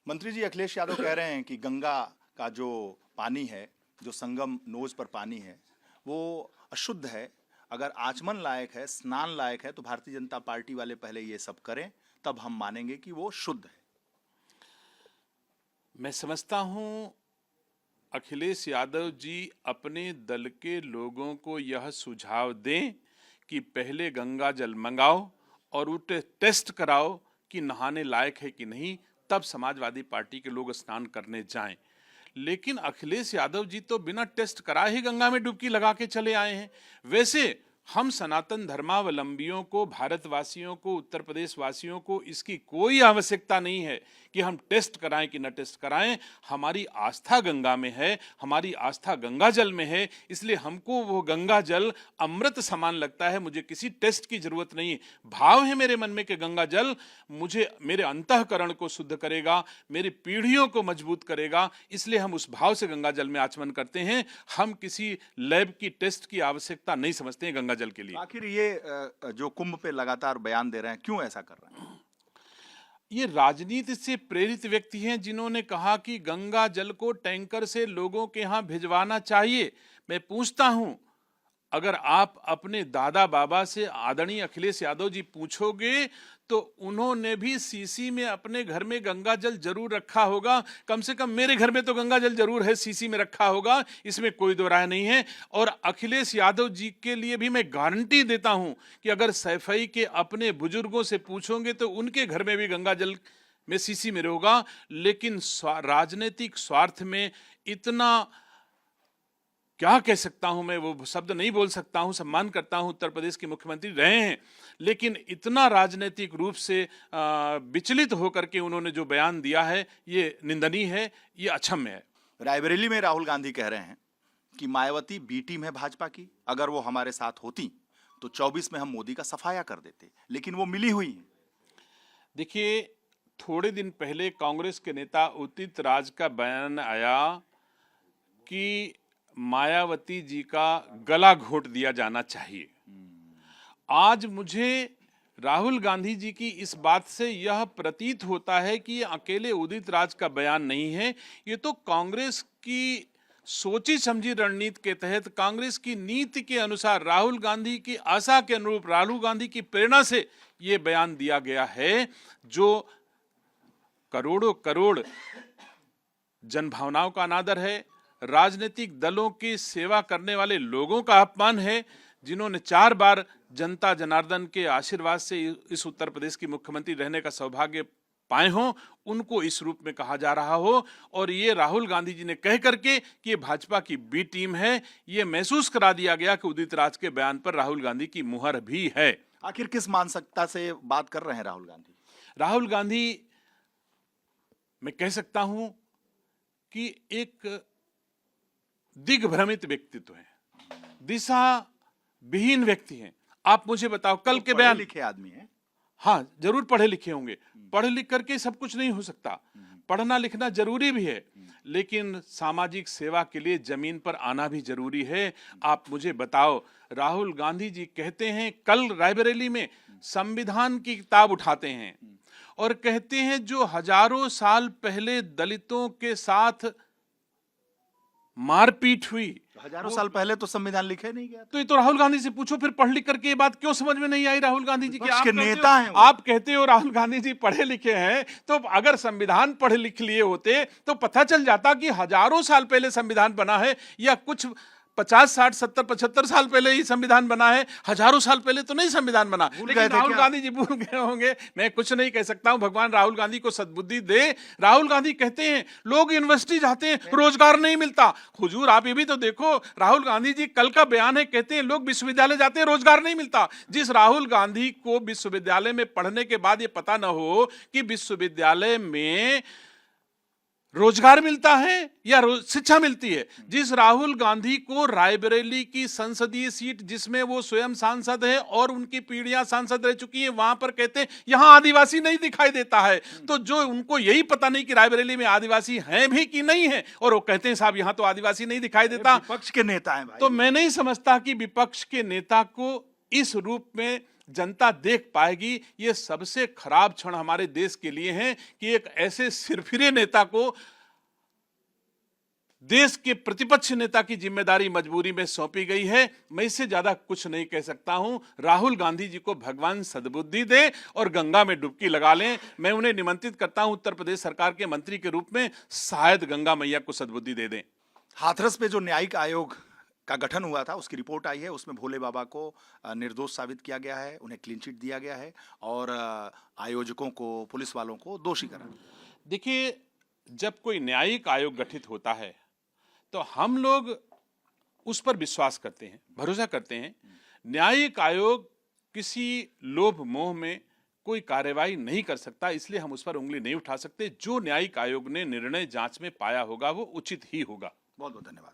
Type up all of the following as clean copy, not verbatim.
मंत्री जी, अखिलेश यादव कह रहे हैं कि गंगा का जो पानी है, जो संगम नोज पर पानी है, वो अशुद्ध है। अगर आचमन लायक है, स्नान लायक है, तो भारतीय जनता पार्टी वाले पहले ये सब करें, तब हम मानेंगे कि वो शुद्ध है। मैं समझता हूं अखिलेश यादव जी अपने दल के लोगों को यह सुझाव दें कि पहले गंगा जल मंगाओ और उसे टेस्ट कराओ कि नहाने लायक है कि नहीं, तब समाजवादी पार्टी के लोग स्नान करने जाएं। लेकिन अखिलेश यादव जी तो बिना टेस्ट कराए ही गंगा में डुबकी लगा के चले आए हैं। वैसे हम सनातन धर्मावलंबियों को, भारतवासियों को, उत्तर प्रदेश वासियों को इसकी कोई आवश्यकता नहीं है कि हम टेस्ट कराएं कि न टेस्ट कराएं। हमारी आस्था गंगा में है, हमारी आस्था गंगा जल में है, इसलिए हमको वो गंगा जल अमृत समान लगता है। मुझे किसी टेस्ट की जरूरत नहीं। भाव है मेरे मन में कि गंगा जल मुझे, मेरे अंतःकरण को शुद्ध करेगा, मेरी पीढ़ियों को मजबूत करेगा, इसलिए हम उस भाव से गंगा जल में आचमन करते हैं। हम किसी लैब की टेस्ट की आवश्यकता नहीं समझते हैं गंगा जल के लिए। आखिर ये जो कुंभ पे लगातार बयान दे रहे हैं, क्यों ऐसा कर रहे हैं? ये राजनीति से प्रेरित व्यक्ति हैं जिन्होंने कहा कि गंगा जल को टैंकर से लोगों के यहाँ भिजवाना चाहिए। मैं पूछता हूं, अगर आप अपने दादा बाबा से आदरणीय अखिलेश यादव जी पूछोगे तो उन्होंने भी सीसी में अपने घर में गंगा जल जरूर रखा होगा। कम से कम मेरे घर में तो गंगा जल जरूर है, सीसी में रखा होगा, इसमें कोई दो राय नहीं है। और अखिलेश यादव जी के लिए भी मैं गारंटी देता हूं कि अगर सैफई के अपने बुजुर्गों से पूछोगे तो उनके घर में भी गंगा जल में सीसी में होगा। लेकिन राजनीतिक स्वार्थ में इतना, क्या कह सकता हूं मैं, वो शब्द नहीं बोल सकता हूं। सम्मान करता हूं, उत्तर प्रदेश के मुख्यमंत्री रहे हैं, लेकिन इतना राजनीतिक रूप से विचलित होकर के उन्होंने जो बयान दिया है, ये निंदनीय है, ये अक्षम्य है। रायबरेली में राहुल गांधी कह रहे हैं कि मायावती बी टीम है भाजपा की, अगर वो हमारे साथ होती तो 24 में हम मोदी का सफाया कर देते, लेकिन वो मिली हुई हैं। देखिए, थोड़े दिन पहले कांग्रेस के नेता उदित राज का बयान आया कि मायावती जी का गला घोंट दिया जाना चाहिए। आज मुझे राहुल गांधी जी की इस बात से यह प्रतीत होता है कि ये अकेले उदित राज का बयान नहीं है, ये तो कांग्रेस की सोची समझी रणनीति के तहत, कांग्रेस की नीति के अनुसार, राहुल गांधी की आशा के अनुरूप, राहुल गांधी की प्रेरणा से ये बयान दिया गया है, जो करोड़ों करोड़ जनभावनाओं का अनादर है, राजनीतिक दलों की सेवा करने वाले लोगों का अपमान है, जिन्होंने 4 बार जनता जनार्दन के आशीर्वाद से इस उत्तर प्रदेश की मुख्यमंत्री रहने का सौभाग्य पाए हों, उनको इस रूप में कहा जा रहा हो। और ये राहुल गांधी जी ने कह करके कि ये भाजपा की बी टीम है, ये महसूस करा दिया गया कि उदित राज के बयान पर राहुल गांधी की मुहर भी है। आखिर किस मानसिकता से बात कर रहे हैं राहुल गांधी? राहुल गांधी, मैं कह सकता हूं कि एक दिग्भ्रमित व्यक्तित्व है, दिशा विहीन व्यक्ति हैं। आप मुझे बताओ, कल के बयान, लिखे आदमी है, हाँ जरूर पढ़े लिखे होंगे, पढ़ लिख करके सब कुछ नहीं हो सकता, पढ़ना लिखना जरूरी भी है, लेकिन सामाजिक सेवा के लिए जमीन पर आना भी जरूरी है। आप मुझे बताओ, राहुल गांधी जी कहते हैं, कल रायबरेली में संविधान की किताब उठाते हैं और कहते हैं जो हजारों साल पहले दलितों के साथ मारपीट हुई, हजारों साल पहले तो संविधान लिखे नहीं गया। तो ये तो राहुल गांधी से पूछो, फिर पढ़ लिख करके ये बात क्यों समझ में नहीं आई राहुल गांधी जी की? आप नेता हैं, आप कहते हो राहुल गांधी जी पढ़े लिखे हैं, तो अगर संविधान पढ़े लिख लिए होते तो पता चल जाता कि हजारों साल पहले संविधान बना है, या कुछ 50, 60, 70, 75 साल पहले ही संविधान बना है, हजारों साल पहले तो नहीं संविधान बना। लेकिन राहुल गांधी जी भूल गए होंगे। मैं कुछ नहीं कह सकता हूं, भगवान राहुल गांधी को सद्बुद्धि दे। राहुल गांधी कहते हैं लोग यूनिवर्सिटी जाते हैं, रोजगार नहीं मिलता। हुजूर, आप ये भी तो देखो, राहुल गांधी जी कल का बयान है, कहते हैं लोग विश्वविद्यालय जाते हैं, रोजगार नहीं मिलता। जिस राहुल गांधी को विश्वविद्यालय में पढ़ने के बाद ये पता ना हो कि विश्वविद्यालय में रोजगार मिलता है या शिक्षा मिलती है, जिस राहुल गांधी को रायबरेली की संसदीय सीट, जिसमें वो स्वयं सांसद है और उनकी पीढ़ियां सांसद रह चुकी हैं, वहां पर कहते हैं यहां आदिवासी नहीं दिखाई देता है, तो जो उनको यही पता नहीं कि रायबरेली में आदिवासी हैं भी कि नहीं है, और वो कहते हैं साहब यहां तो आदिवासी नहीं दिखाई देता। विपक्ष के नेता हैं भाई। तो मैं नहीं समझता कि विपक्ष के नेता को इस रूप में जनता देख पाएगी। ये सबसे खराब क्षण हमारे देश के लिए है कि एक ऐसे सिरफिरे नेता को देश के प्रतिपक्ष नेता की जिम्मेदारी मजबूरी में सौंपी गई है। मैं इससे ज्यादा कुछ नहीं कह सकता हूं। राहुल गांधी जी को भगवान सद्बुद्धि दे और गंगा में डुबकी लगा लें। मैं उन्हें निमंत्रित करता हूं उत्तर प्रदेश सरकार के मंत्री के रूप में, शायद गंगा मैया को सद्बुद्धि दे दें। हाथरस पे जो न्यायिक आयोग का गठन हुआ था उसकी रिपोर्ट आई है, उसमें भोले बाबा को निर्दोष साबित किया गया है, उन्हें क्लीन चिट दिया गया है और आयोजकों को, पुलिस वालों को दोषी करा। देखिए, जब कोई न्यायिक आयोग गठित होता है तो हम लोग उस पर विश्वास करते हैं, भरोसा करते हैं। न्यायिक आयोग किसी लोभ मोह में कोई कार्रवाई नहीं कर सकता, इसलिए हम उस पर उंगली नहीं उठा सकते। जो न्यायिक आयोग ने निर्णय जांच में पाया होगा वो उचित ही होगा। बहुत बहुत धन्यवाद।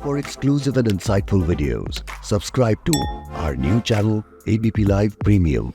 For exclusive and insightful videos, subscribe to our new channel ABP Live Premium.